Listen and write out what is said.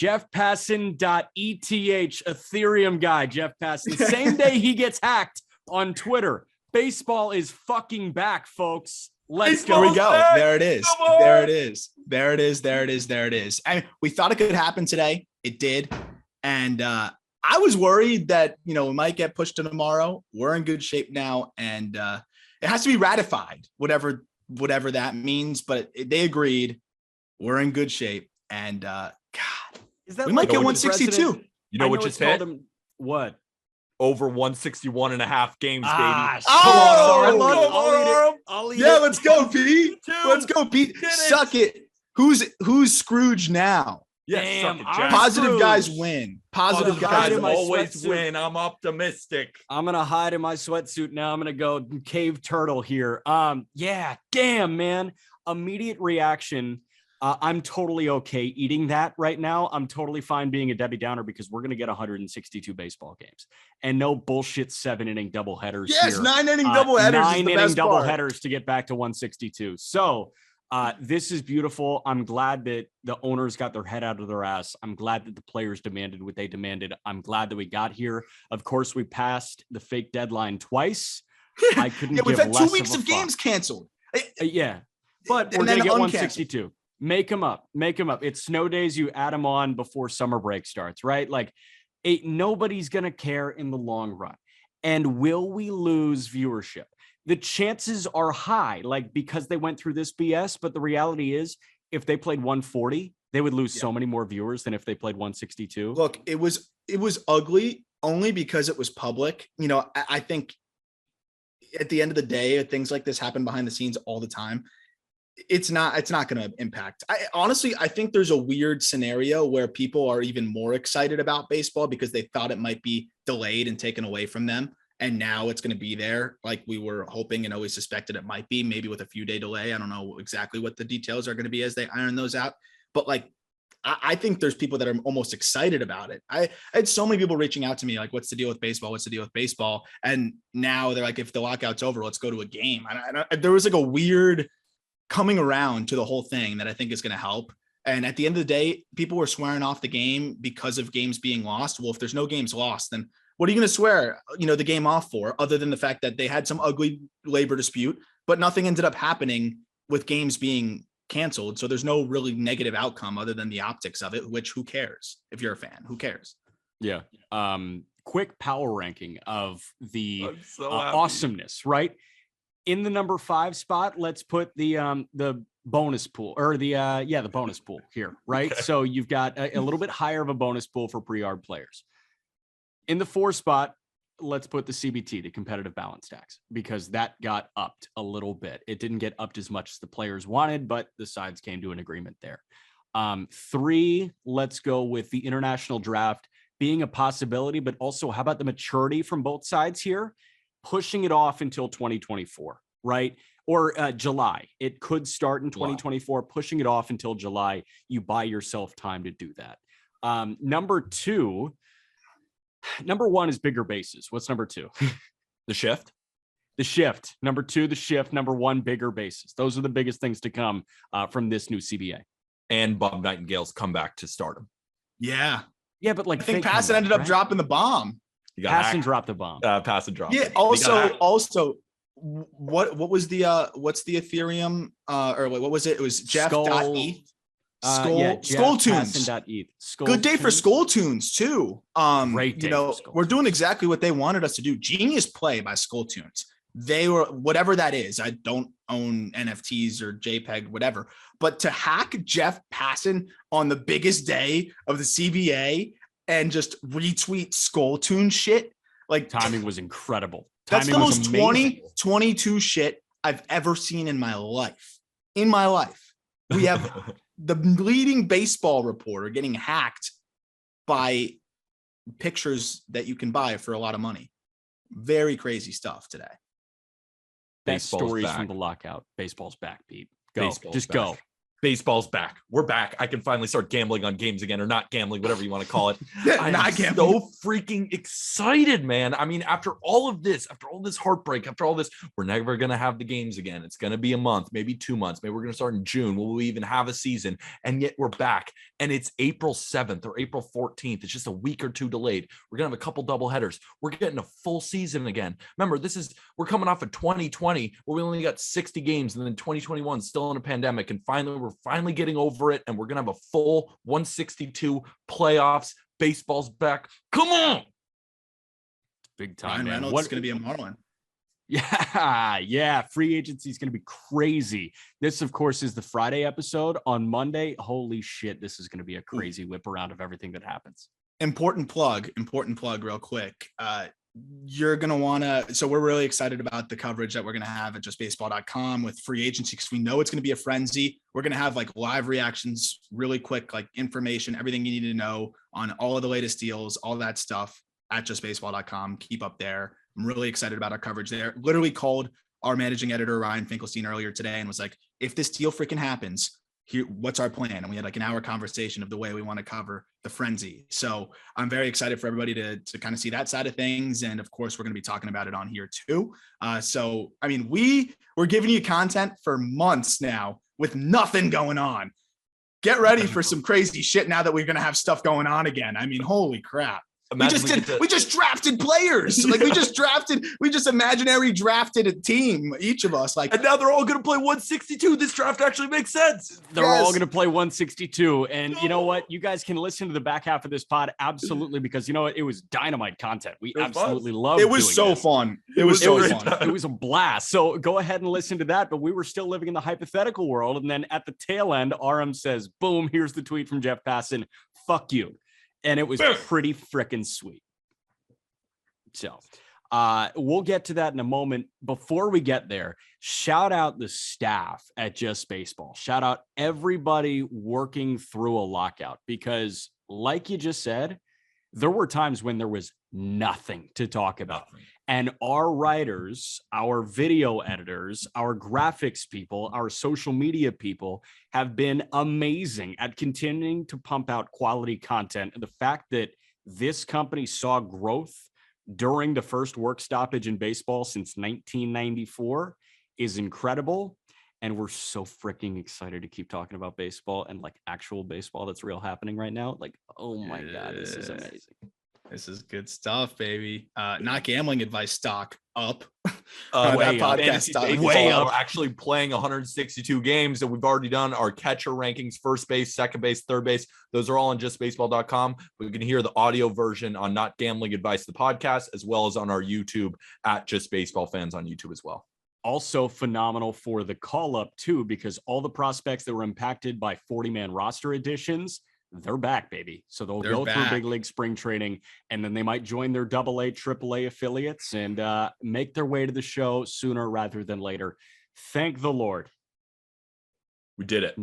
JeffPassan.eth, Ethereum guy, Jeff Passan. Same day he gets hacked on Twitter. Baseball is fucking back, folks. Let's go. Here we go. There it is. There it is. There it is. There it is. There it is. I mean, we thought it could happen today. It did. And I was worried that, we might get pushed to tomorrow. We're in good shape now. And it has to be ratified, whatever that means. But they agreed. We're in good shape. And God, we might get 162. You know what just hit? What? Over 161 and a half games, baby. I'll eat it. Let's go, Pete. Let's go, Pete. Suck it. Who's Scrooge now? Yes, Damn, positive Scrooge. Guys win. Positive guys always win. I'm optimistic. I'm gonna hide in my sweatsuit now. I'm gonna go cave turtle here. Yeah, damn, man. Immediate reaction. I'm totally okay eating that right now. I'm totally fine being a Debbie Downer because we're going to get 162 baseball games and no bullshit 7-inning doubleheaders. Yes, here. 9-inning doubleheaders. 9-inning doubleheaders to get back to 162. So this is beautiful. I'm glad that the owners got their head out of their ass. I'm glad that the players demanded what they demanded. I'm glad that we got here. Of course, we passed the fake deadline twice. I couldn't. We've had 2 weeks of games canceled. Yeah, but we're going to get 162. Make them up. It's snow days. You add them on before summer break starts, right? Like nobody's going to care in the long run. And will we lose viewership? The chances are high, because they went through this BS. But the reality is if they played 140, they would lose so many more viewers than if they played 162. Look, it was ugly only because it was public. I think at the end of the day, things like this happen behind the scenes all the time. It's not going to impact. I think there's a weird scenario where people are even more excited about baseball because they thought it might be delayed and taken away from them. And now it's going to be there like we were hoping and always suspected it might be, maybe with a few day delay. I don't know exactly what the details are going to be as they iron those out. But I think there's people that are almost excited about it. I had so many people reaching out to me like, what's the deal with baseball? What's the deal with baseball? And now they're like, if the lockout's over, let's go to a game. And there was a weird coming around to the whole thing that I think is going to help. And at the end of the day, people were swearing off the game because of games being lost. Well, if there's no games lost, then what are you going to swear, the game off for, other than the fact that they had some ugly labor dispute, but nothing ended up happening with games being canceled. So there's no really negative outcome other than the optics of it, which who cares? If you're a fan, who cares? Yeah. Quick power ranking of the awesomeness, right? In the number 5 spot, let's put the bonus pool or the bonus pool here, right? Okay. So you've got a little bit higher of a bonus pool for pre-arb players. In the 4 spot, let's put the CBT, the competitive balance tax, because that got upped a little bit. It didn't get upped as much as the players wanted, but the sides came to an agreement there. 3, let's go with the international draft being a possibility, but also how about the maturity from both sides here? Pushing it off until 2024, right? Or July. It could start in 2024, wow. Pushing it off until July. You buy yourself time to do that. Number 1 is bigger bases. What's number 2? The shift. The shift. Number 2, the shift. Number 1, bigger bases. Those are the biggest things to come from this new CBA. And Bob Nightingale's comeback to stardom. Yeah. Yeah, but I think Passan ended up dropping the bomb. Passan dropped the bomb. Passan dropped. Yeah. Also, what was the what's the Ethereum or what was it? It was Jeff.eth. Skull Tunes. Good day for Skull Tunes too. Great day we're doing exactly what they wanted us to do. Genius play by Skull Tunes. They were whatever that is. I don't own NFTs or JPEG, whatever. But to hack Jeff Passan on the biggest day of the CBA and just retweet Skull Tune shit, timing was incredible. That's the most 2022 shit I've ever seen in my life. In my life, we have the leading baseball reporter getting hacked by pictures that you can buy for a lot of money. Very crazy stuff today. Best stories from the lockout. Baseball's back, Pete. Go. Just go. Baseball's back. We're back. I can finally start gambling on games again, or not gambling, whatever you want to call it. I'm Not gambling. so freaking excited, man. I mean, after all this heartbreak, after all this, we're never going to have the games again. It's going to be a month, maybe 2 months. Maybe we're going to start in June. Will we even have a season? And yet we're back. And it's April 7th or April 14th. It's just a week or two delayed. We're going to have a couple double headers. We're getting a full season again. Remember, we're coming off of 2020 where we only got 60 games, and then 2021 still in a pandemic. And finally, we're getting over it, and we're gonna have a full 162 playoffs. Baseball's back. Come on, Big time, Ryan man. Reynolds is going to be a Marlin. Yeah. Free agency is going to be crazy. This, of course, is the Friday episode. On Monday, holy shit, this is going to be a crazy whip around of everything that happens. Important plug real quick. You're going to want to, so we're really excited about the coverage that we're going to have at justbaseball.com with free agency, because we know it's going to be a frenzy. We're going to have like live reactions, really quick, like information, everything you need to know on all of the latest deals, all that stuff at justbaseball.com. Keep up there. I'm really excited about our coverage there. Literally called our managing editor, Ryan Finkelstein, earlier today and was like, if this deal freaking happens, here, what's our plan? And we had like an hour conversation of the way we want to cover the frenzy. So I'm very excited for everybody to kind of see that side of things. And of course, we're going to be talking about it on here too. So, I mean, we're giving you content for months now with nothing going on. Get ready for some crazy shit now that we're going to have stuff going on again. I mean, holy crap. We just drafted players. Like we just imaginary drafted a team, each of us. Like, and now they're all going to play 162. This draft actually makes sense. They're all going to play 162. And you know what? You guys can listen to the back half of this pod. Absolutely. Because you know what? It was dynamite content. We absolutely loved it. It was so fun. It was so fun. It was a blast. So go ahead and listen to that. But we were still living in the hypothetical world. And then at the tail end, Aram says, boom, here's the tweet from Jeff Passan. Fuck you. And it was pretty freaking sweet. So we'll get to that in a moment. Before we get there, shout out the staff at Just Baseball. Shout out everybody working through a lockout, because like you just said, there were times when there was nothing to talk about. And our writers, our video editors, our graphics people, our social media people have been amazing at continuing to pump out quality content. And the fact that this company saw growth during the first work stoppage in baseball since 1994 is incredible. And we're so freaking excited to keep talking about baseball and like actual baseball that's real happening right now. Like, oh my God, this is amazing. This is good stuff, baby. Not gambling advice stock up. Way up. Way up. We're actually playing 162 games, and we've already done our catcher rankings, first base, second base, third base. Those are all on justbaseball.com. We can hear the audio version on Not Gambling Advice, the podcast, as well as on our YouTube at Just Baseball Fans on YouTube as well. Also phenomenal for the call up too, because all the prospects that were impacted by 40-man roster additions, they're back, baby. So they'll go through big league spring training, and then they might join their AA, AAA affiliates and make their way to the show sooner rather than later. Thank the Lord. We did it.